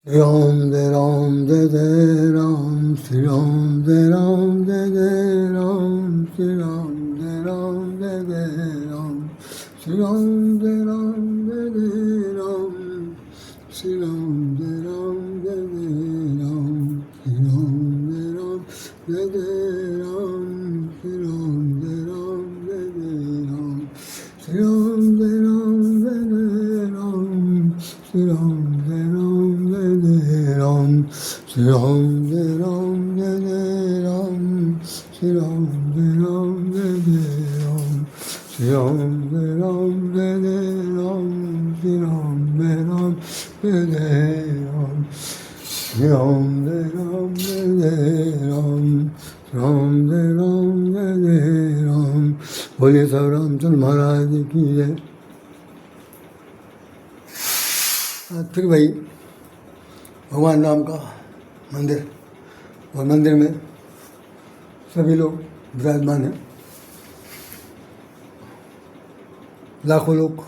Ram de Ram, Sri Ram de Ram de Ram, Sri Ram de Ram de Ram, Sri Ram de Ram de Ram, Sri Ram de Ram de Ram, Sri Ram de Ram de Ram, Sri Ram de Ram de Ram, Sri Ram de Ram de Ram, Sri Ram de Ram de Ram, Sri Ram de Ram de Ram, Sri Ram de Ram de Ram, Sri Ram de Ram de Ram, Sri Ram de Ram de Ram, Sri Ram de Ram de Ram, Ram de Ram de Ram। बोलिए सब रामचंद्र महाराज की जय। फिर वही भगवान राम का मंदिर, और मंदिर में सभी लोग विराजमान हैं। लाखों लोग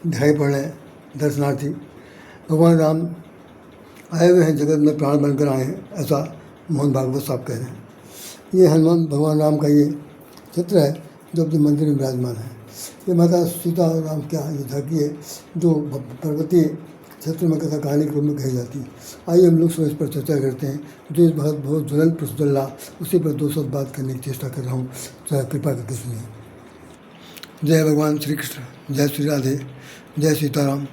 दिखाई पड़ रहे हैं, दर्शनार्थी। भगवान राम आए हुए हैं, जगत में प्राण बनकर आए हैं, ऐसा मोहन भागवत साहब कह रहे हैं। ये हनुमान भगवान राम का ये चित्र है जो अपने मंदिर में विराजमान है। ये माता सीता और राम क्या ये झांकी है जो पर्वतीय क्षेत्र में कथा कहानी के रूप में कही जाती है। आइए हम लोग इस पर चर्चा करते हैं। जो इस बहुत ज्वलन प्रज्वल रहा, उसी पर दो शब्द बात करने की चेष्टा कर रहा हूँ, तो कृपा करके सुनिए। जय भगवान श्री कृष्ण, जय श्री राधे, जय सीताराम,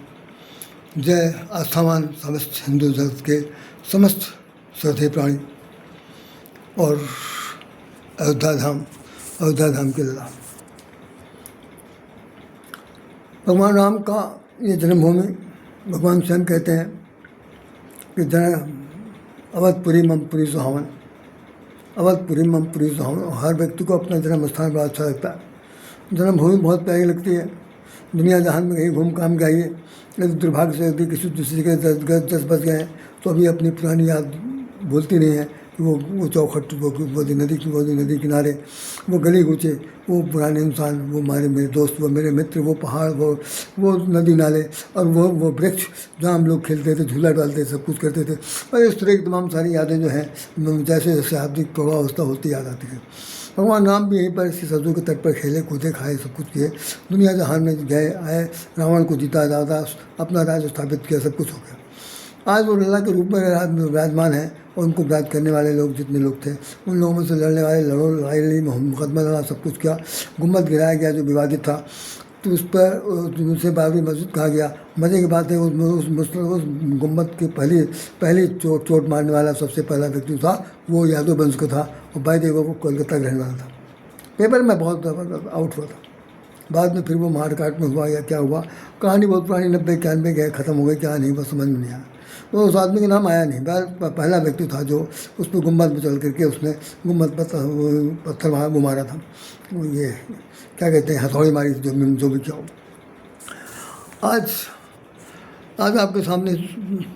जय आस्थावान समस्त हिंदू जगत के समस्त श्रद्धेय प्राणी और अयोध्या धाम के लला। भगवान राम का ये जन्मभूमि, भगवान स्वयं कहते हैं कि अवधपुरी मम पुरी सुहावन, अवधपुरी मम पुरी सुहावन। हर व्यक्ति को अपना जन्म स्थान बड़ा अच्छा लगता है, जन्मभूमि बहुत प्यारी लगती है। दुनिया जहान में कहीं घूम काम के आइए, यदि दुर्भाग्य से यदि किसी दूसरी के 10 बज गए हैं तो अभी अपनी पुरानी याद भूलती नहीं है कि वो चौखट, वो नदी किनारे, वो गली कूचे, वो पुराने इंसान, वो मेरे दोस्त, वो मेरे मित्र, वो पहाड़, वो नदी नाले, और वो वृक्ष जहाँ हम लोग खेलते थे, झूला डालते, सब कुछ करते थे। और इस तरह की तमाम सारी यादें जो हैं, जैसे जैसे आधुनिक प्रभावस्था होती याद आती है। भगवान राम भी यहीं पर इसी सरजू के तट पर खेले कूदे, खाए, सब कुछ किए, दुनिया जहान में गए आए, रावण को जीता, दादा अपना राज्य स्थापित किया, सब कुछ हो गया। आज वो लल्ला के रूप में विराजमान है, और उनको विराज करने वाले लोग जितने लोग थे, उन लोगों में से लड़ने वाले लड़ाई लड़ी, मुकदमा लड़ा, सब कुछ किया। गुम्बद गिराया गया जो विवादित था, तो उस पर उसे बाबरी मस्जिद कहा गया। मजे की बात है उस गुम्बद की पहली चोट मारने वाला सबसे पहला व्यक्ति था, वो यादव वंश का था, और बाय द वे वो कोलकाता का रहने वाला था। पेपर में बहुत आउट हुआ था। बाद में फिर वो मार काट में हुआ या क्या हुआ, कहानी बहुत पुरानी, 90-91 गए, ख़त्म हो गई, क्या नहीं, वो समझ में नहीं आया। वो उस आदमी का नाम आया नहीं, पहला व्यक्ति था जो उस पर गुम्बद पर चल करके उसने गुम्बद पत्थर वो मारा था, वो ये क्या कहते हैं, हथौड़ी मारी, जो भी क्या हो। आज आपके सामने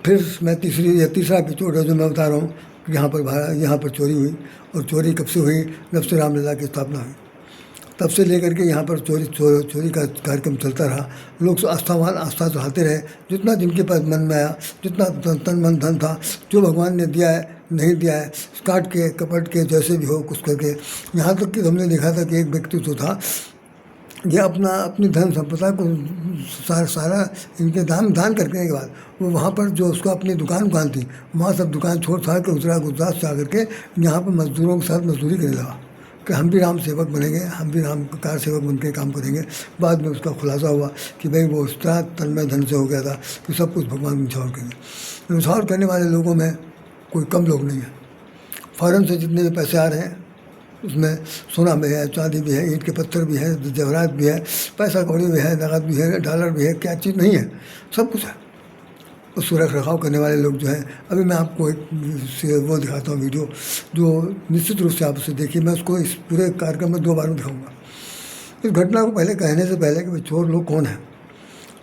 फिर मैं तीसरा एपिसोड है जो मैं बता रहा हूँ कि यहाँ पर चोरी हुई, और चोरी कब से हुई, जब से रामलला की स्थापना हुई, तब से लेकर के यहाँ पर चोरी का कार्यक्रम चलता रहा। लोग आस्था चढ़ाते रहे, जितना जिनके पास मन में आया, जितना तन मन धन था, जो भगवान ने दिया है नहीं दिया है, काट के कपट के जैसे भी हो कुछ करके। यहाँ तक कि हमने देखा था कि एक व्यक्ति तो था, ये अपनी धन संपदा को सारा इनके दान करने के बाद वो वहाँ पर जो उसका अपनी दुकान थी, वहाँ सब दुकान छोड़ छाड़ के उतरा, गुजरात से आकर के यहाँ पर मजदूरों के साथ मजदूरी करने लगा कि हम भी राम सेवक बनेंगे, हम भी राम कार सेवक बन के काम करेंगे। बाद में उसका खुलासा हुआ कि भाई वो उस तरह तन्मय धन से हो गया था कि सब कुछ भगवान निछावर करेंगे। निछावर करने वाले लोगों में कोई कम लोग नहीं है। फॉरेन से जितने भी पैसे आ रहे हैं उसमें सोना भी है, चांदी भी है, ईंट के पत्थर भी है, जवाहरात भी है, पैसा कौड़ी भी है, नकद भी है, डॉलर भी है, क्या चीज़ नहीं है, सब कुछ है। उसको रख रखाव करने वाले लोग जो हैं, अभी मैं आपको एक वो दिखाता हूँ वीडियो, जो निश्चित रूप से आप उसे देखिए। मैं उसको इस पूरे कार्यक्रम में 2 बार में दिखाऊंगा। इस घटना को पहले कहने से पहले कि भाई चोर लोग कौन हैं।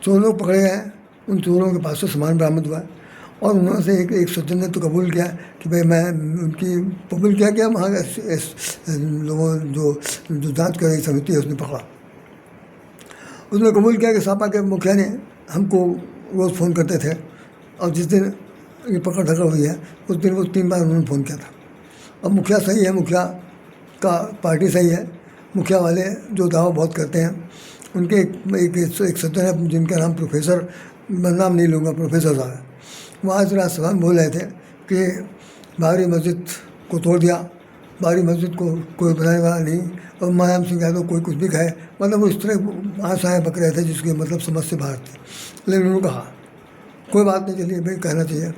चोर लोग पकड़े गए, उन चोरों के पास से सामान बरामद हुआ, और उन्होंने से एक सज्जन ने तो कबूल किया कि भाई मैं उनकी कबूल किया वहाँ लोगों जो जाँच कर रही समिति है उसने पकड़ा। उसने कबूल किया कि सापा के मुखिया ने हमको रोज़ फ़ोन करते थे, और जिस दिन ये पकड़ धकड़ हुई है। उस दिन वो 3 बार उन्होंने फ़ोन किया था। अब मुखिया सही है, मुखिया का पार्टी सही है, मुखिया वाले जो दावा बहुत करते हैं उनके एक सज्जन है जिनका नाम प्रोफेसर, मैं नाम नहीं लूँगा, प्रोफेसर साहब है, वो आज राज्यसभा में बोल रहे थे कि बाबरी मस्जिद को तोड़ दिया, बाबरी मस्जिद को कोई बनाने वाला नहीं, और मुलायम सिंह यादव कोई कुछ भी कहे, मतलब वो इस तरह आशाएँ बक रहे थे जिसके मतलब समझ से बाहर थे। लेकिन उन्होंने कहा कोई बात नहीं, चलिए भाई कहना चाहिए।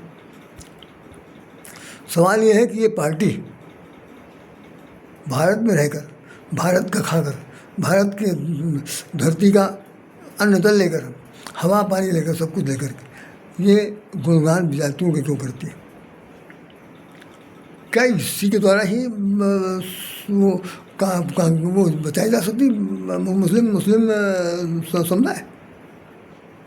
सवाल ये है कि ये पार्टी भारत में रहकर, भारत का खाकर, भारत की धरती का अन्न जल लेकर, हवा पानी लेकर, सब कुछ लेकर ये गुणगान विजातियों के क्यों करती है? क्या इसी के द्वारा ही वो वो बचाई जा सकती मुस्लिम समुदाय,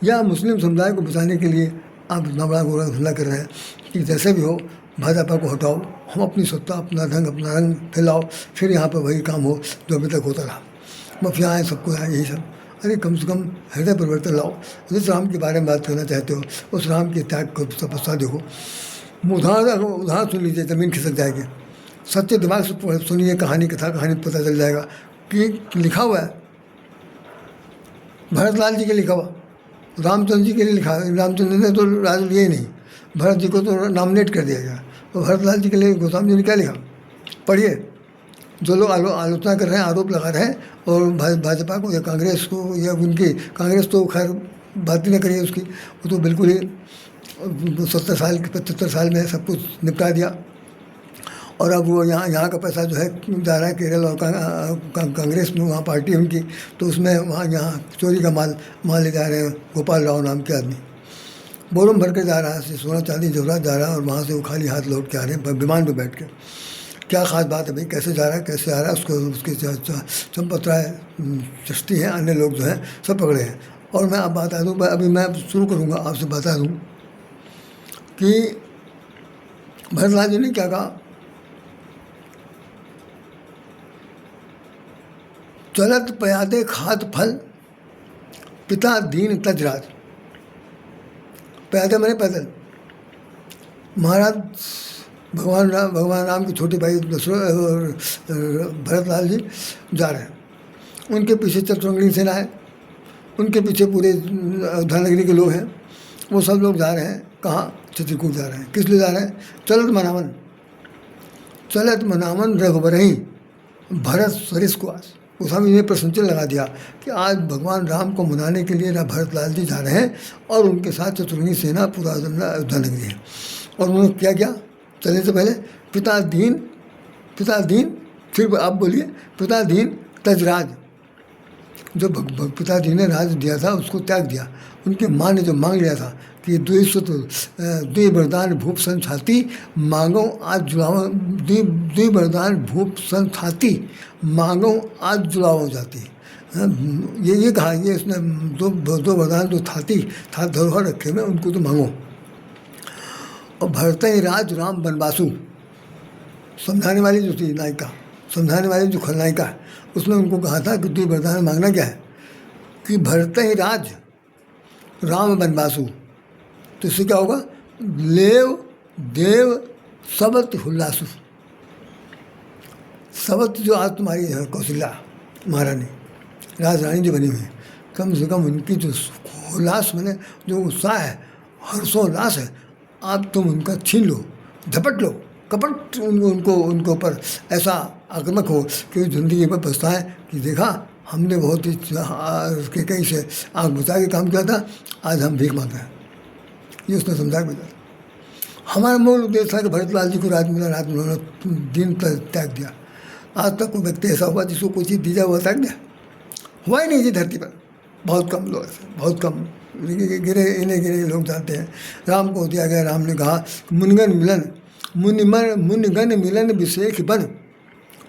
या मुस्लिम समुदाय को बचाने के लिए आप इतना बड़ा घोषणा कर रहे हैं कि जैसे भी हो भाजपा को हटाओ, हम अपनी सत्ता, अपना रंग फैलाओ, फिर यहाँ पर वही काम हो जो अभी तक होता रहा, मफियाएँ सबको यही सब। अरे कम से कम हृदय परिवर्तन लाओ। जिस राम के बारे में बात करना चाहते हो उस राम के त्याग को तपस्या देखो। उदाहरण सुन लीजिए, ज़मीन खिसक जाएगी। सच्चे दिमाग से सुनिए, कहानी पता चल जाएगा कि लिखा हुआ है भरतलाल जी के लिखा हुआ, रामचंद्र जी के लिए लिखा। रामचंद्र ने तो राज लिया ही नहीं, भरत जी को तो नॉमिनेट कर दिया गया, तो भरतलाल जी के लिए गोस्वामी जी ने क्या लिखा पढ़िए। जो लोग आलोचना कर रहे हैं, आरोप लगा रहे हैं, और भाजपा को या कांग्रेस को या उनकी, कांग्रेस तो खैर बात ही न करिए उसकी, वो तो बिल्कुल ही 70 साल 75 साल में सब कुछ निपटा दिया। और अब वो यहाँ का पैसा जो है जा रहा है केरल और कांग्रेस में, वहाँ पार्टी उनकी, तो उसमें वहाँ यहाँ चोरी का माल ले जा रहे हैं। गोपाल राव नाम के आदमी बोरम भर के जा रहा है, सोना चांदी जवरात जा रहा है, और वहाँ से वो खाली हाथ लौट के आ रहे हैं विमान पर बैठ के। क्या ख़ास बात है भाई, कैसे जा रहा है, कैसे आ रहा है, उसको उसके चंपत राय चिश्ती हैं, अन्य लोग जो हैं सब पकड़े हैं। और मैं अब बता दूँ, अभी मैं शुरू करूँगा, आपसे बता दूँ कि भरतलाल जी ने क्या कहा। चलत पयादे खात फल, पिता दीन तजराज। पयादे मैंने पैदल, महाराज भगवान राम के छोटे भाई भरतलाल जी जा रहे हैं, उनके पीछे चतुरंगिणी सेना है, उनके पीछे पूरे धनगिरी के लोग हैं, वो सब लोग जा रहे हैं। कहाँ? चित्रकूट जा रहे हैं। किस लिए जा रहे हैं? चलत मनावन रघुबरही भरत सरिस को आज। गोस्वामी ने प्रसंचन लगा दिया कि आज भगवान राम को मनाने के लिए भरतलाल जी जा रहे हैं, और उनके साथ चतुरंगी सेना पूरा अयोध्या नगरी है। और उन्होंने क्या किया? चलने से पहले पिता दीन, फिर आप बोलिए पिता दीन तजराज। जो पिता जी ने राज दिया था उसको त्याग दिया। उनकी माँ ने जो मांग लिया था कि द्वि वरदान भूप सन छाती मांगो आज जुड़ाव, द्वि वरदान भूप सन छाती मांगो आज जुड़ाव जाती। ये कहा, ये इसने दो वरदान जो था धरोहर रखे में, उनको तो मांगो। और भरत ही राज राम बनवासु, समझाने वाली जो थी नायिका, समझाने वाली जो खलनायिका है, उसने उनको कहा था कि द्वि वरदान मांगना क्या है कि भरत ही राज राम बनवासु। तो इससे क्या होगा? लेव देव सबत हुल्लासु। सबत जो आज तुम्हारी है कौशल्या महारानी, राजरानी जो बनी हुई है, कम से कम उनकी जो उल्लास मैंने जो उत्साह है, हर्षोल्लास है, आप तुम उनका छीन लो, झपट लो, कपट उनके ऊपर ऐसा आक्रामक हो कि ज़िंदगी में पछताएं कि देखा हमने बहुत ही कहीं से आग बुझा के काम किया था, आज हम भीख मांग रहे हैं। ये उसने समझा के बताया। हमारा मूल उद्देश्य था कि भरतलाल जी को राज मिला, राज उन्होंने दिन त्याग दिया। आज तक कोई व्यक्ति ऐसा हुआ जिसको कोई चीज़ दी जाए वो त्याग दिया? हुआ ही नहीं जी धरती पर। बहुत कम लोग ऐसे, बहुत कम गिरे लोग जानते हैं। राम को दिया गया, राम ने कहा मुनिगन मिलन विषेक बन,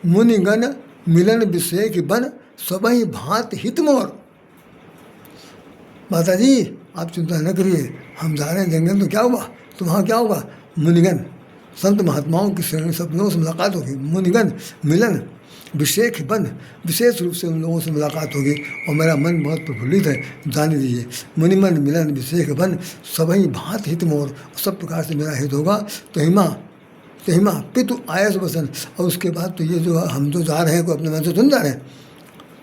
मुनिगन मिलन विषेक बन, सबही भांत हित मोर। माता जी आप चिंता न करिए, हम जा रहे हैं जंगल, तो क्या हुआ? तो वहाँ क्या होगा? मुनिगन संत महात्माओं की श्रेणी सब लोगों से मुलाकात होगी। मुनिगन मिलन विशेष बन विशेष रूप से उन लोगों से मुलाकात होगी और मेरा मन बहुत प्रफुल्लित है, जाने दीजिए। मुनिमन मिलन विशेष बन सभी भांत हित मोर, सब प्रकार से मेरा हित होगा। तहिमा पितु आयस वचन, और उसके बाद तो ये जो हम जो जा रहे हैं को अपने मन से सुन जा रहे हैं।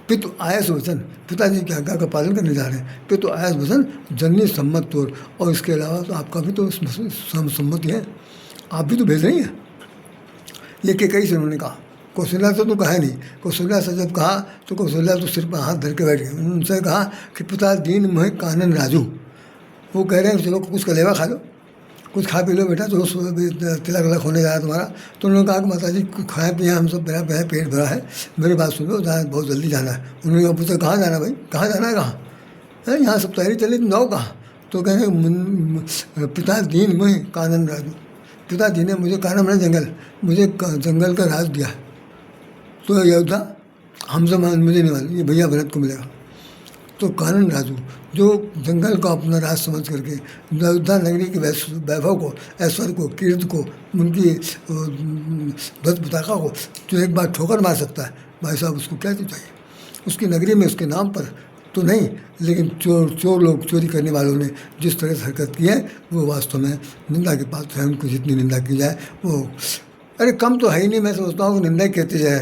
पितु आयस वचन, पिताजी की आज्ञा का पालन करने जा रहे हैं। पितु आयस वचन जननी सम्मत तोर, और इसके अलावा तो आपका भी तो सम्मति है, आप भी तो भेज रही हैं। ये कई से उन्होंने कहा, कौशल्या से तो कहा नहीं। कौशल्या से जब कहा तो कौशल्या तो सिर पर हाथ धर के बैठ गए। उनसे कहा कि पिता दीन मोह कानन राजू, वो कह रहे हैं चलो कुछ कलेवा खा लो, कुछ खा पी लो बेटा, तो तिलक विलक होने जा रहा है तुम्हारा। तो उन्होंने कहा कि माता जी खाए पिए हम सब, मेरा पेट भरा है, मेरी बात सुनो, बहुत जल्दी जाना है। उन्होंने पूछा कहाँ जाना भाई, कहाँ जाना है, कहाँ यहाँ सब तैयारी चली, तुम जाओ कहाँ। तो कह रहे पिता दीन मोह कानन राजू, पिताजी ने मुझे कानन मैंने जंगल, मुझे जंगल का राज दिया, तो अयोध्या हमसे मुझे नहीं मालूम, ये भैया भरत को मिलेगा। तो कानन राजू जो जंगल को अपना राज समझ करके अयोध्या नगरी के वैभव को, ऐश्वर्य को, कीर्ति को, उनकी ध्वज पताका को जो एक बार ठोकर मार सकता है, भाई साहब उसको क्या चाहिए। उसकी नगरी में उसके नाम पर तो नहीं, लेकिन चोर लोग, चोरी करने वालों ने जिस तरह से हरकत की है वो वास्तव में निंदा के पात्र है। उनको जितनी निंदा की जाए वो, अरे कम तो है ही नहीं। मैं समझता हूँ कि निंदा कहते जाए,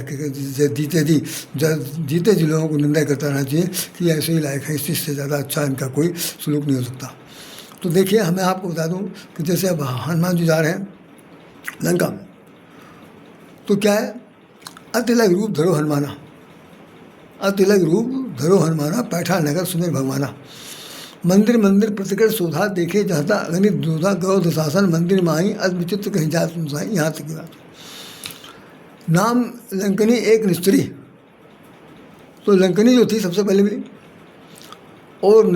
जीते जी लोगों को निंदा करता रहना चाहिए कि ऐसे ही लायक है, इस चीज़ से ज़्यादा अच्छा इनका कोई सलूक नहीं हो सकता। तो देखिए, हमें आपको बता दूँ कि जैसे अब हनुमान जी जा रहे हैं लंका में, तो क्या है, अतिलक रूप धरो हनुमाना, अतिलक रूप धरो हनुमाना, पैठा नगर सुमेर भगवाना। मंदिर मंदिर प्रतिकट शोधा, देखे जाता अग्नि दूधा, गौ दुशासन मंदिर माही, अद विचित्र कहीं जात मुसाई। यहाँ तक की बात। नाम लंकनी एक निस्त्री, तो लंकनी जो थी सबसे पहले मिली, और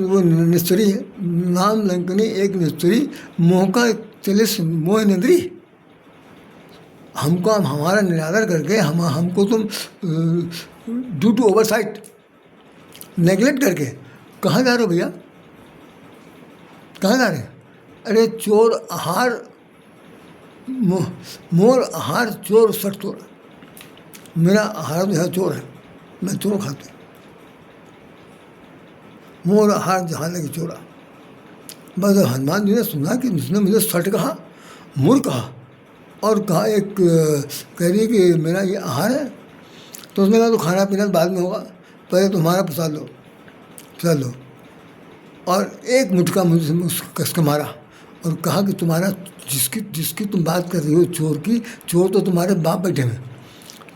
वो निस्त्री है। नाम लंकनी एक निस्त्री, मोह का तिलिस मोह निद्री, हमको हमारा निरादर करके हमको तुम ड्यू टू ओवरसाइट, नेगलेक्ट करके कहाँ जा रहे हो भैया, कहाँ जा रहे हैं। अरे चोर आहार मोर आहार चोर सट तोड़, मेरा आहार जो है चोर है, मैं चोर खाते, मोर आहार जहाँ लगे चोरा। बस हनुमान जी ने सुना कि उसने मुझे सट कहा, मुर कहा, और कहा एक कह रही कि मेरा ये आहार है। तो उसने कहा तो खाना पीना बाद में होगा, पहले तुम्हारा प्रसाद लो, प्रसाद लो। और एक मुटका मुझे कस के मारा और कहा कि तुम्हारा जिसकी तुम बात कर रही हो चोर की, चोर तो तुम्हारे बाप बैठे हैं,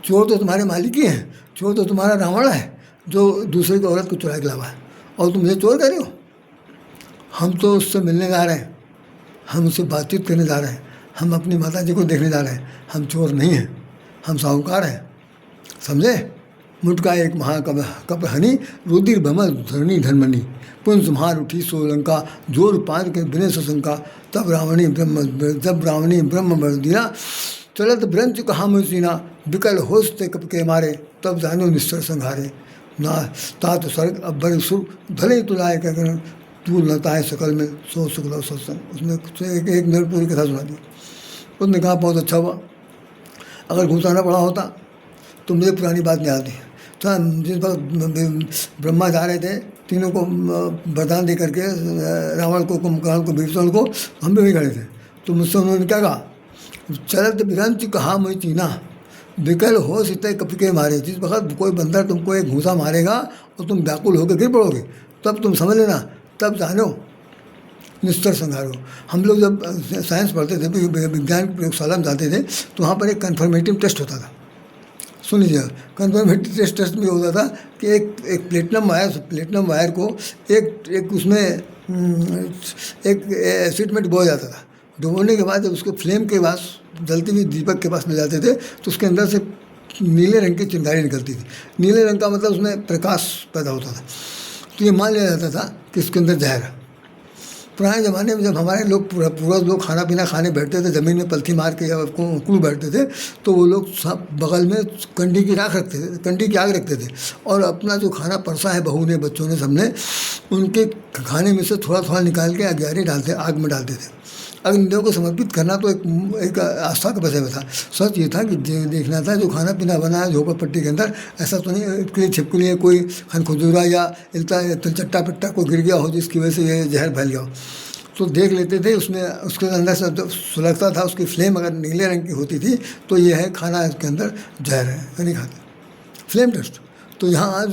चोर तो तुम्हारे मालिक ही हैं, चोर तो तुम्हारा रावण है जो दूसरे की औरत को चुरा के लावा है, और तुम मुझे चोर कर रही हो। हम तो उससे मिलने जा रहे हैं, हम उससे बातचीत करने जा रहे हैं, हम अपनी माता जी को देखने जा रहे हैं, हम चोर नहीं हैं, हम साहूकार हैं, समझे। मुटका एक महाकप हनी, रुधिर भमल धरणी धर्मनी, पुंज मार उठी सोलंका, जोर पार के बिने सशंका, तब रावणी ब्रह्म बरदीना, चलत ब्रंच कहा मुसीना, बिकल होश ते कप के मारे, तब जानो निश्चर संहारे। ना तात स्वर्ग अब्बर सुर धले तुलाए कहकर, तू लताए सकल में सो सुखल सत्संग। उसने एक मिनट पूरी कथा सुना दी। उसने कहा बहुत अच्छा हुआ, अगर घुसाना पड़ा होता तो मुझे पुरानी बात नहीं आती। तो जिस वक्त ब्रह्मा जा रहे थे तीनों को वरदान दे करके, रावण को, कुंभकर्ण को, भीषण को, हम भी वही खड़े थे। तो मुझसे उन्होंने क्या कहा, चलत बिरंच कहा मुझे चीना, विकल हो सीते कप के मारे। जिस वक्त कोई बंदर तुमको एक घूसा मारेगा और तुम व्याकुल होकर गिर पड़ोगे, तब तुम समझ लेना, तब जानो निस्तर संहारो। हम लोग जब साइंस पढ़ते थे, विज्ञान प्रयोगशाला में जाते थे, तो वहाँ पर एक कन्फर्मेटिव टेस्ट होता था। सुन लीजिए, कन्फर्मेटिव टेस्ट में होता था कि एक प्लेटिनम वायर को एक उसमें एक एसिड में डुबोया जाता था। डुबोने के बाद जब उसको फ्लेम के पास, जलती हुई दीपक के पास ले जाते थे, तो उसके अंदर से नीले रंग की चिंगारी निकलती थी। नीले रंग का मतलब उसमें प्रकाश पैदा होता था। तो ये मान लिया जाता था कि इसके अंदर जहर है। पुराने ज़माने में जब हमारे लोग पूरा लोग खाना पीना खाने बैठते थे, ज़मीन में पलथी मार के या कुल बैठते थे, तो वो लोग सब बगल में कंडी की राख रखते थे, कंडी की आग रखते थे, और अपना जो खाना परसा है बहू ने, बच्चों ने, सबने, उनके खाने में से थोड़ा थोड़ा निकाल के अग्यारी डालते, आग में डालते थे। अग्निदेव को समर्पित करना तो एक आस्था का विषय था। सच ये था कि देखना था जो खाना पीना बना है झोपड़पट्टी के अंदर, ऐसा तो नहीं इसके लिए छिपकली है कोई खनखजूरा या चट्टा पिट्टा को गिर गया हो जिसकी वजह से ये जहर फैल गया हो। तो देख लेते थे उसमें, उसके अंदर से जब सुलगता था उसकी फ्लेम अगर नीले रंग की होती थी तो ये है खाना इसके अंदर जहर है, नहीं खाते। फ्लेम टेस्ट तो यहाँ आज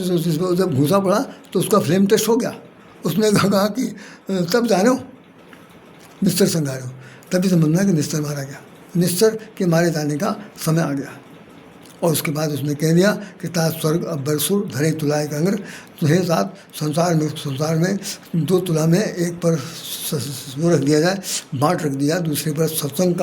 जब घूसा पड़ा तो उसका फ्लेम टेस्ट हो गया। उसने कहा कि तब जाने हो निश्चर संगारो, तभी समझना कि निश्चर मारा गया, निश्चर के मारे जाने का समय आ गया। और उसके बाद उसने कह दिया कि तात स्वर्ग अब्बर सुर धरे तुलाए कंग्र, तुझे साथ संसार में 2 तुला में एक पर वो रख दिया जाए, बाट रख दिया, दूसरे पर सत्संग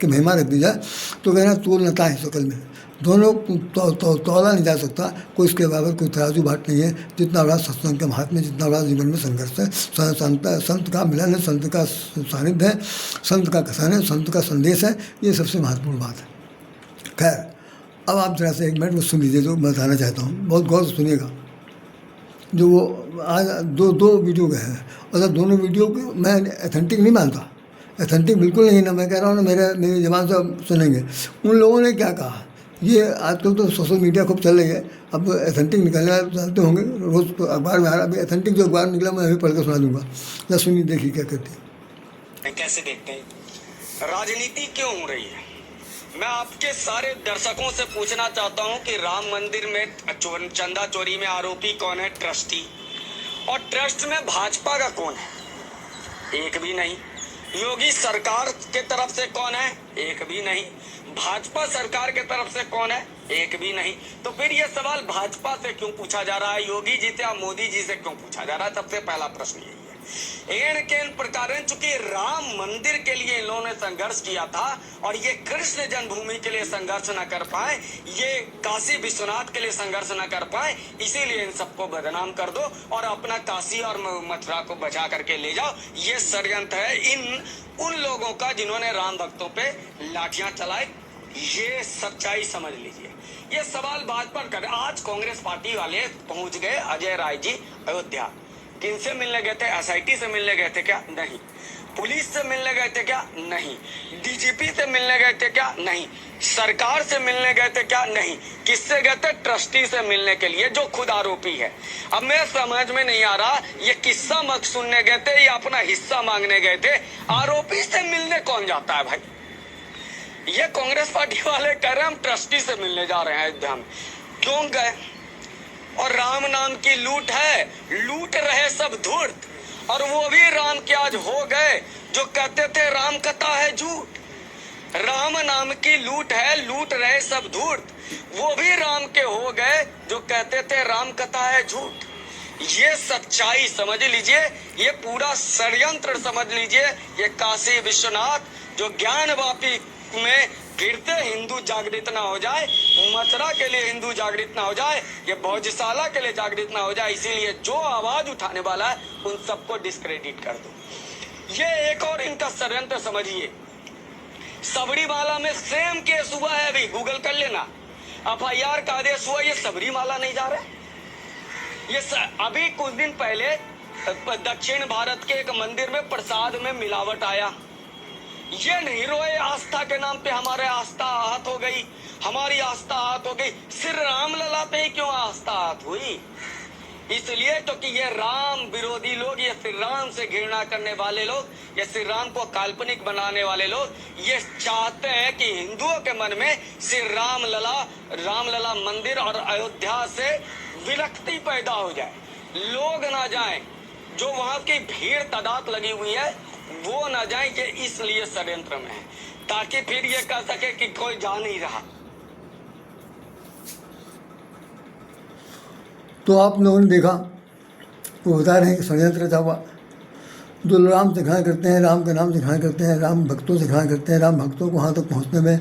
की महिमा रख दी जाए। तो कहना तोल नता है शकल में, दोनों तोला नहीं जा सकता, कोई इसके बाबत कोई तराजू बाट नहीं है। जितना बड़ा सत्संग के महात्म्य, जितना बड़ा जीवन में संघर्ष है, संत का मिलन है, संत का सानिध्य है, संत का कथन है, संत का संदेश है, ये सबसे महत्वपूर्ण बात है। खैर अब आप जरा से 1 मिनट में सुन लीजिए जो मैं बताना चाहता हूँ, बहुत गौर से सुनिएगा। जो वो आज दो वीडियो गए हैं, और जब दोनों वीडियो को मैं अथेंटिक नहीं मानता, अथेंटिक बिल्कुल नहीं ना, मैं कह रहा हूँ ना मेरी ज़बान से सुनेंगे। उन लोगों ने क्या कहा, ये आजकल तो सोशल मीडिया खूब चल रही है, अब अथेंटिक निकलने वाले जानते होंगे, रोज़ तो अखबार में आ रहा। अभी अथेंटिक जो अखबार निकला मैं अभी पढ़ कर सुना दूंगा, या सुनिए देखिए क्या कहती है। कैसे देखते हैं राजनीति क्यों हो रही है? मैं आपके सारे दर्शकों से पूछना चाहता हूं कि राम मंदिर में चंदा चोरी में आरोपी कौन है? ट्रस्टी। और ट्रस्ट में भाजपा का कौन है? एक भी नहीं। योगी सरकार के तरफ से कौन है? एक भी नहीं। भाजपा सरकार के तरफ से कौन है? एक भी नहीं। तो फिर ये सवाल भाजपा से क्यों पूछा जा रहा है? योगी जी से या मोदी जी से क्यों पूछा जा रहा है? सबसे पहला प्रश्न यही है। एन के प्रकार चूंकि राम मंदिर के लिए इन लोगों ने संघर्ष किया था और ये कृष्ण जन्मभूमि के लिए संघर्ष न कर पाए, ये काशी विश्वनाथ के लिए संघर्ष न कर पाए, इसीलिए इन सबको बदनाम कर दो और अपना काशी और मथुरा को बचा करके ले जाओ। ये षड्यंत्र है उन लोगों का जिन्होंने राम भक्तों पे लाठियां चलाई। ये सच्चाई समझ लीजिए। ये सवाल भाजपा कर, आज कांग्रेस पार्टी वाले पहुंच गए अजय राय जी अयोध्या। किनसे मिलने गए थे? एसआईटी से मिलने गए थे क्या? नहीं। पुलिस से मिलने गए थे क्या? नहीं। डीजीपी से मिलने गए थे क्या? नहीं। सरकार से मिलने गए थे क्या? नहीं। किससे गए थे? ट्रस्टी से मिलने के लिए, जो खुद आरोपी है। अब मैं समझ में नहीं आ रहा ये किस्सा मत सुनने गए थे या अपना हिस्सा मांगने गए थे? आरोपी से मिलने कौन जाता है भाई? ये कांग्रेस पार्टी वाले कह रहे हैं हम ट्रस्टी से मिलने जा रहे हैं अयोध्या में। क्यों गए? और राम नाम की लूट है, लूट रहे सब धूर्त, और वो भी राम के आज हो गए जो कहते थे राम कथा है झूठ। राम नाम की लूट है, लूट रहे सब धूर्त, वो भी राम के हो गए जो कहते थे राम कथा है झूठ। ये सच्चाई समझ लीजिए, ये पूरा षड्यंत्र समझ लीजिए। ये काशी विश्वनाथ जो ज्ञानवापी में गिरते हिंदू जागृत ना हो जाए, मथुरा के लिए हिंदू जागृत ना हो जाए, ये भोजशाला के लिए जागृत ना हो जाए, इसीलिए जो आवाज उठाने वाला है उन सबको डिस्क्रेडिट कर दो। ये एक और इनका षड्यंत्र समझिए। सबरीमाला में सेम केस हुआ है, अभी गूगल कर लेना, FIR का आदेश हुआ, ये सबरीमाला नहीं जा रहे। ये अभी कुछ दिन पहले दक्षिण भारत के एक मंदिर में प्रसाद में मिलावट आया। ये नहीं रोए आस्था के नाम पे हमारे आस्था आहत हो गई, हमारी आस्था आहत हो गई। सिर्फ रामलला पे ही क्यों आस्था आहत हुई? इसलिए तो कि ये राम विरोधी लोग, ये श्री राम से घृणा करने वाले लोग, ये श्री राम को काल्पनिक बनाने वाले लोग, ये चाहते हैं कि हिंदुओं के मन में श्री रामलला मंदिर और अयोध्या से विरक्ति पैदा हो जाए, लोग ना जाएं, जो वहां की भीड़ तादाद लगी हुई है वो ना जाए। ये इसलिए षड्यंत्र में है, ताकि फिर ये कह सके कि कोई जा नहीं रहा। तो आप लोगों ने देखा, वो बता रहे हैं कि षड्यंत्र था हुआ। जो राम से घृणा करते हैं, राम के नाम से घृणा करते हैं, राम भक्तों से घृणा करते हैं, राम भक्तों को वहाँ तक पहुँचने में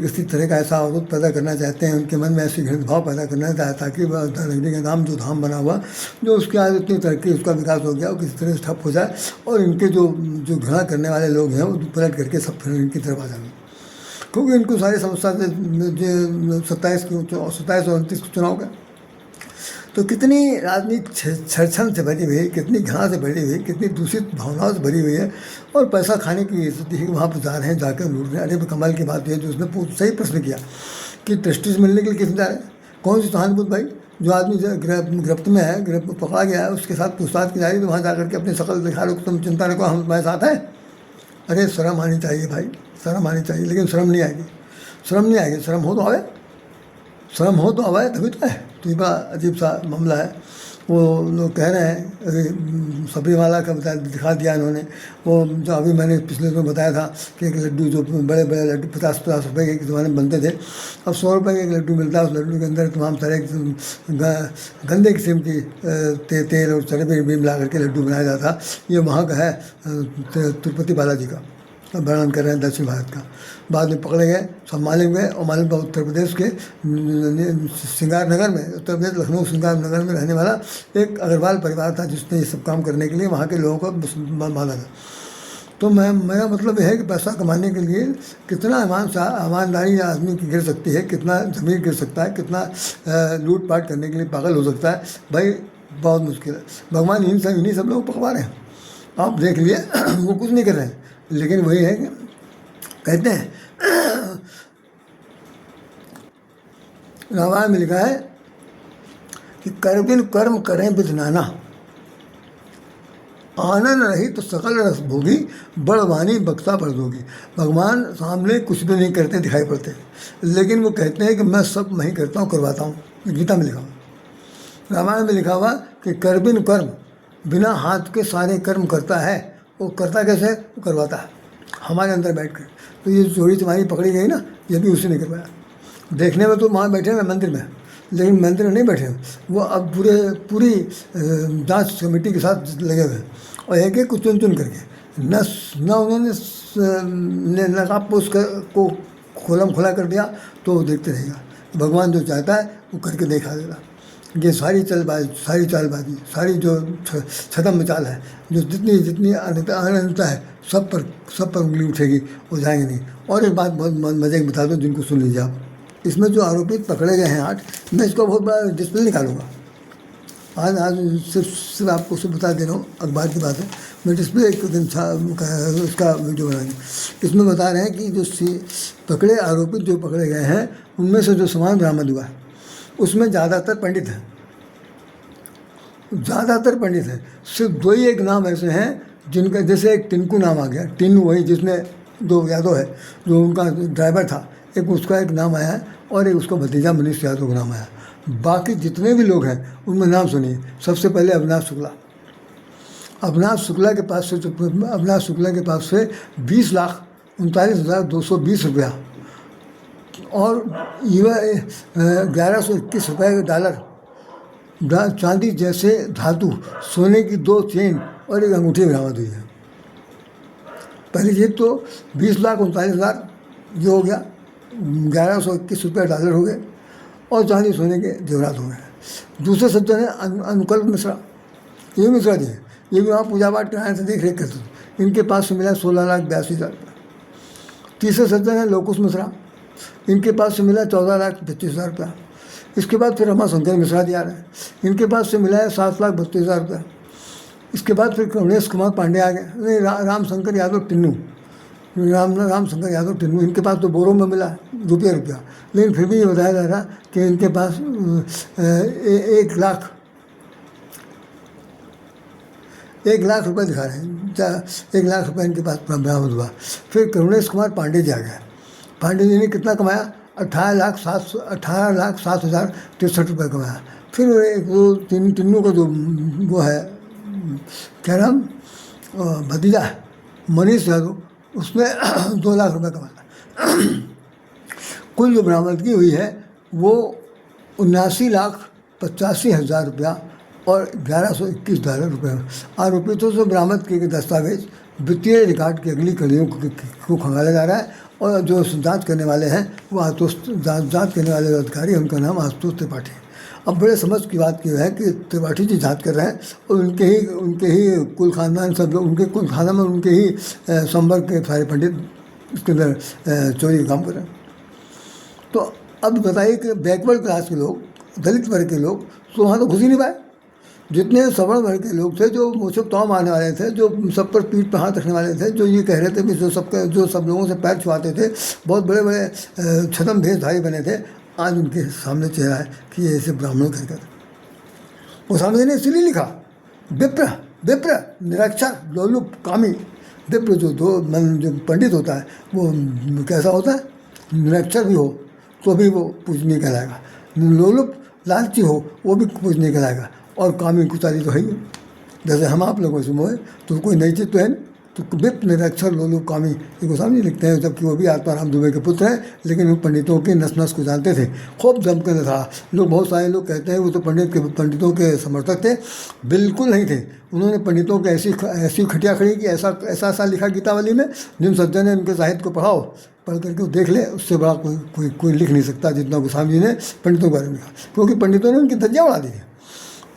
किसी तरह का ऐसा अवरोध पैदा करना चाहते हैं, उनके मन में ऐसी घृणा भाव पैदा करना चाहते ताकि नगरी का नाम जो धाम बना हुआ, जो उसके आज इतनी तरक्की, उसका विकास हो गया, वो किसी तरह से ठप हो जाए और इनके जो घृणा करने वाले लोग हैं वो पलट करके सब फिर इनकी तरफ आ जाएंगे। क्योंकि इनको सारी समस्या से 27 और 29 चुनाव का तो कितनी राजनीति छरछन से भरी हुई है, कितनी घास से भरी हुई है, कितनी दूषित भावनाओं से भरी हुई है, और पैसा खाने की स्थिति है कि वहाँ पर जा रहे हैं, जाकर लूट रहे हैं। अरे कमाल की बात है जो उसने सही प्रश्न किया कि ट्रस्टी से मिलने के लिए किस जा रहे हैं, कौन सी सहानुभूति भाई। जो आदमी गिरफ्त में है, गिरफ्त पकड़ा गया है, उसके साथ पूछताछ की जा रही है, तो वहाँ जाकर के अपनी शकल दिखा लो, तुम चिंता रखो, हम तुम्हारे साथ हैं। अरे शर्म आनी चाहिए भाई, शर्म आनी चाहिए, लेकिन शर्म नहीं आएगी, शर्म नहीं आएगी। शर्म हो तो आवे, शर्म हो तो आवे, तभी तो है। तो ये बड़ा अजीब सा मामला है। वो लोग कह रहे हैं, अभी सबरीमाला का दिखा दिया इन्होंने। वो जो अभी मैंने पिछले दिन बताया था कि एक लड्डू, जो बड़े बड़े लड्डू 50-50 रुपये के ज़माने में बनते थे, अब 100 रुपये का एक लड्डू मिलता है। उस लड्डू के अंदर तमाम सारे गंदे किस्म की तेल और चरबी भी मिला करके लड्डू बनाया जाता। ये वहाँ का है, तिरुपति बालाजी का वर्णन कर रहे हैं, दक्षिण भारत का। बाद में पकड़े गए, सब मालूम गए, और मालूम उत्तर प्रदेश के श्रृंगार नगर में, उत्तर प्रदेश लखनऊ श्रृंगार नगर में रहने वाला एक अग्रवाल परिवार था, जिसने ये सब काम करने के लिए वहाँ के लोगों को बांधा था। तो मेरा मतलब यह है कि पैसा कमाने के लिए कितना ईमानदारी आदमी की गिर सकती है, कितना ज़मीर गिर सकता है, कितना लूटपाट करने के लिए पागल हो सकता है भाई, बहुत मुश्किल है। भगवान इन्हीं सब लोग पकवा रहे हैं, आप देख लिए। वो कुछ नहीं कर रहे हैं, लेकिन वही है कि कहते हैं रामायण में लिखा है कि करबिन कर्म करें विद नाना, आनंद रही तो सकल रस भोगी, बड़वानी बक्सा भर दोगी। भगवान सामने कुछ भी नहीं करते दिखाई पड़ते, लेकिन वो कहते हैं कि मैं सब मैं ही करता हूँ, करवाता हूँ। गीता में लिखा हुआ, रामायण में लिखा हुआ कि करबिन कर्म, बिना हाथ के सारे कर्म करता है। वो करता कैसे है? वो करवाता है हमारे अंदर बैठ कर। तो ये चोरी तुम्हारी पकड़ी गई ना, ये भी उसी ने करवाया। देखने में तो वहाँ बैठे हैं मंदिर में, लेकिन मंदिर में नहीं बैठे हैं, वो अब पूरी जांच कमेटी के साथ लगे हुए हैं, और एक एक को चुन चुन करके न उन्होंने नकाब पोष को खोलम खुला कर दिया, तो वो देखते रहेगा। भगवान जो चाहता है वो करके दिखा देगा। ये सारी चालबाजी, सारी जो छदम चाल है, जो जितनी अनंतता है, सब पर उंगली उठेगी, वो जाएंगे नहीं। और एक बात बहुत मजे की बता दूँ, जिनको सुन लीजिए आप। इसमें जो आरोपित पकड़े गए हैं 8, मैं इसको बहुत बड़ा डिस्प्ले निकालूंगा। आज सिर्फ आपको सिर्फ बता दे रहा हूँ, अखबार की बात है। मैं डिस्प्ले एक दिन उसका वीडियो बनाऊंगा। इसमें बता रहे हैं कि जो आरोपित जो पकड़े गए हैं, उनमें से जो सामान बरामद हुआ है, उसमें ज़्यादातर पंडित हैं। सिर्फ 2 ही एक नाम ऐसे हैं जिनका, जैसे एक टिनकू नाम आ गया, टिन्नू, वही जिसने जो यादव है, जो उनका ड्राइवर था, एक उसका एक नाम आया है, और एक उसका भतीजा मनीष यादव का नाम आया। बाकी जितने भी लोग हैं उनमें नाम सुनिए। सबसे पहले अविनाश शुक्ला के पास से 20,39,220 रुपया और 1121 रुपये $, चांदी जैसे धातु, सोने की 2 चेन और एक अंगूठी बरामद हुई है। पहली चीज तो 20,39,000 जो हो गया, 1121 रुपये $, हो गए, और चांदी सोने के जेवरात हो गए। दूसरे सज्जन है अनुकल्प मिश्रा, ये मिश्रा जी हैं, ये भी वहाँ पूजा पाठ कराने से देख रेख करते थे। इनके पास से मिला 16,82,000 रुपये। तीसरे सज्जन है लोकुश मिश्रा, इनके पास से मिला 14,25,000 रुपया। इसके बाद फिर रमाशंकर मिश्रा जी आ रहे हैं, इनके पास से मिला है 7,32,000 रुपया। इसके बाद फिर गणेश कुमार पांडे आ गए, रामशंकर यादव टिन्नू, इनके पास तो बोरों में मिला रुपया। लेकिन फिर भी ये बताया जा रहा कि इनके पास 1 लाख रुपये दिखा रहे हैं, 1 लाख रुपये इनके पास बरामद हुआ। फिर गणेश कुमार पांडे जी आ गए। पांडे जी ने कितना कमाया? 18,07,063 रुपये कमाया। फिर एक वो टिन्नू का जो वो है, क्या नाम, भतीजा है मनीष यादव, उसने 2 लाख रुपये कमाया। कुल जो बरामदगी हुई है वो 79,85,000 रुपया और $1,121 रुपये। आरोपितों से बरामद किए गए दस्तावेज वित्तीय रिकॉर्ड की अगली कड़ियों को खंगाला जा रहा है, और जो जांच करने वाले हैं वो जांच करने वाले अधिकारी, उनका नाम आशुतोष त्रिपाठी। अब बड़े समझ की बात की है कि त्रिपाठी जी जांच कर रहे हैं, और उनके ही कुल खानदान, सब लोग उनके कुल खानदान में उनके ही संपर्क के सारे पंडित इसके अंदर चोरी का काम कर रहे हैं। तो अब बताइए कि बैकवर्ड क्लास के लोग दलित वर्ग के लोग तो वहाँ तो घुस ही नहीं पाए। जितने सवर्ण वर्ग के लोग थे जो मुझे तौ मारने वाले थे, जो सब पर पीठ पर हाथ रखने वाले थे, जो ये कह रहे थे कि जो सब लोगों से पैर छुआते थे, बहुत बड़े बड़े छद्म भेषधारी बने थे, आज उनके सामने चेहरा है कि ये ऐसे ब्राह्मण करके। वो सामने ने इसलिए लिखा विप्र विप्र निरक्षर लोलुप कामी। विप्र जो पंडित होता है वो कैसा होता है, निरक्षर भी हो तो भी वो पूजनीय कहलाएगा, लोलुप लालची हो वो भी पूजनीय कहलाएगा, और कामी कुचारी तो है ही। जैसे हम आप लोगों से मोहे तो कोई नई चीज़ तो है नहीं। तो विप्र निरक्षर लोलुप कामी ये गोस्वामी लिखते हैं, जबकि वो भी आत्माराम दुबे के पुत्र हैं, लेकिन वो पंडितों के नस नस को जानते थे, खूब जमकर था। लोग बहुत सारे लोग कहते हैं वो तो पंडितों के समर्थक थे, बिल्कुल नहीं थे। उन्होंने पंडितों को ऐसी खटिया खड़ी की, ऐसा लिखा गीतावली में, जिन सज्जन ने उनके साहित्य को पढ़ करके वो देख ले, उससे बड़ा कोई लिख नहीं सकता जितना गोस्वामी जी ने पंडितों के बारे में लिखा, क्योंकि पंडितों ने उनकी धज्जियाँ उड़ा दी थी।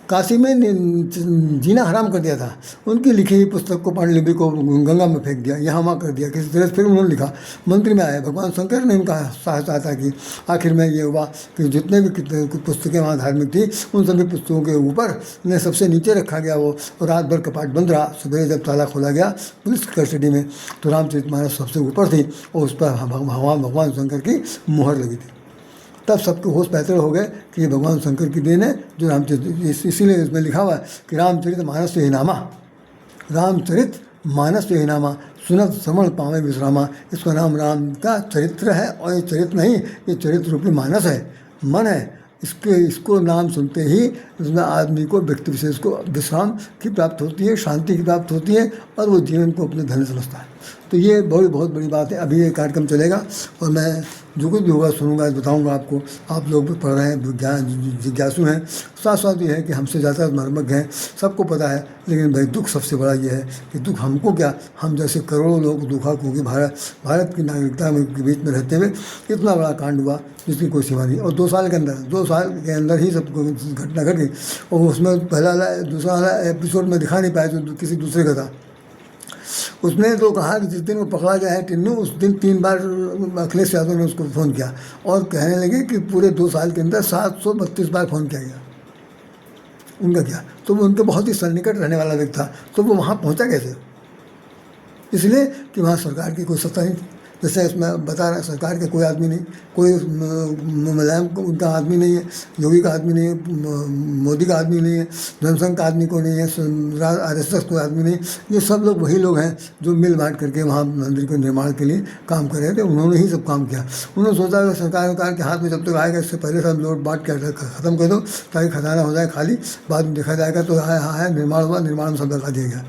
काशी में जीना हराम कर दिया था, उनकी लिखी हुई पुस्तक को पांडुलिपि को गंगा में फेंक दिया, यहाँ वहाँ कर दिया किसी तरह। फिर उन्होंने लिखा, मंत्री में आए, भगवान शंकर ने उनका सहायता की। आखिर में ये हुआ कि जितने भी पुस्तकें वहाँ धार्मिक थी, उन सभी पुस्तकों के ऊपर ने सबसे नीचे रखा गया वो, और रात भर कपाट बंद रहा। सुबह जब ताला खोला गया पुलिस की कस्टडी में, तो रामचरितमानस सबसे ऊपर थी और उस पर भगवान शंकर की मुहर लगी थी। तब सबके होश बेहतर हो गए कि ये भगवान शंकर की देन है जो रामचरित। इसीलिए इसमें लिखा हुआ है कि रामचरित मानस ही नामा, रामचरित मानस ही नामा, सुनत श्रवण पावे विश्रामा। इसका नाम राम का चरित्र है, और ये चरित्र नहीं, ये चरित्र रूपी मानस है, मन है। इसको नाम सुनते ही उसमें आदमी को, व्यक्ति विशेष को विश्राम की प्राप्त होती है, शांति की प्राप्त होती है, और वो जीवन को अपने धन्य समझता है। तो ये बहुत बड़ी बात है। अभी ये कार्यक्रम चलेगा और मैं जो कुछ भी होगा सुनूंगा, बताऊंगा आपको। आप लोग भी पढ़ रहे हैं, जिज्ञासु हैं, साथ साथ ये है कि हमसे ज़्यादा मर्मज्ञ हैं, सबको पता है। लेकिन भाई दुख सबसे बड़ा ये है कि दुख हमको क्या, हम जैसे करोड़ों लोग दुखा, क्योंकि भारत की नागरिकता के बीच में रहते हुए इतना बड़ा कांड हुआ जिसकी कोई सीमा नहीं। और 2 साल के अंदर ही सब घटना घट गई, और उसमें दूसरा वाला एपिसोड में दिखा नहीं पाया जो किसी दूसरे का था। उसने तो कहा कि जिस दिन वो पकड़ा गया है टिन्नू, उस दिन 3 बार अखिलेश यादव ने उसको फ़ोन किया, और कहने लगे कि पूरे 2 साल के अंदर 732 बार फ़ोन किया गया। उनका क्या, तो वो उनके बहुत ही सन्निकट रहने वाला व्यक्ति था, तो वो वहाँ पहुँचा कैसे? इसलिए कि वहाँ सरकार की कोई सत्ता नहीं थी। जैसे इसमें बता रहा है, सरकार के कोई आदमी नहीं, कोई मुलायम उनका आदमी नहीं है, योगी का आदमी नहीं है, मोदी का आदमी नहीं है, जनसंघ का आदमी को नहीं है, RSS कोई आदमी नहीं। ये सब लोग वही लोग हैं जो मिल बांट करके वहाँ मंदिर के निर्माण के लिए काम कर रहे थे। उन्होंने ही सब काम किया। उन्होंने सोचा कि सरकार के हाथ में जब तक आएगा, इससे पहले सब लोट बांट कर ख़त्म कर दो ताकि खजाना हो जाए खाली, बाद में देखा जाएगा। तो हाँ निर्माण हुआ, निर्माण में सब लगा दिया गया।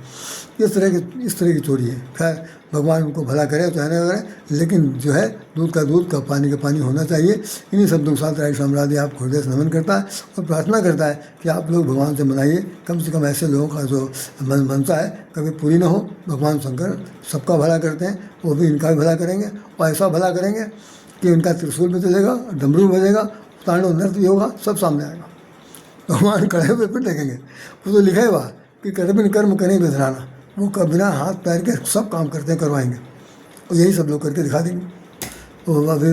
इस तरह की चोरी है। खैर भगवान उनको भला करे, चाहे ना करे, लेकिन जो है दूध का दूध का पानी का पानी होना चाहिए। इन्हीं शब्दों के साथ राइट साम्राज्य आपको हृदय से नमन करता है और प्रार्थना करता है कि आप लोग भगवान से मनाइए। कम से कम ऐसे लोगों का जो मनसा है कभी पूरी ना हो। भगवान शंकर सबका भला करते हैं, वो भी इनका भी भला करेंगे, और ऐसा भला करेंगे कि इनका त्रिशूल भी चलेगा, डमरू बजेगा, तांडव नृत्य भी होगा, सब सामने आएगा। भगवान खड़े हुए फिर देखेंगे। वो तो लिखा हुआ कि कर्म करें विधराना, वो बिना हाथ पैर के सब काम करते हैं, करवाएंगे, और यही सब लोग करके दिखा देंगे। तो अभी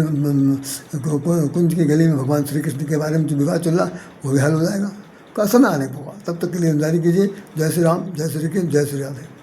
कुंज की गली में भगवान श्री कृष्ण के बारे में जो विवाद चल रहा वो भी हल हो जाएगा, का समय आने को होगा। तब तक के लिए इंतजार कीजिए। जय श्री राम, जय श्री कृष्ण, जय श्री राधे।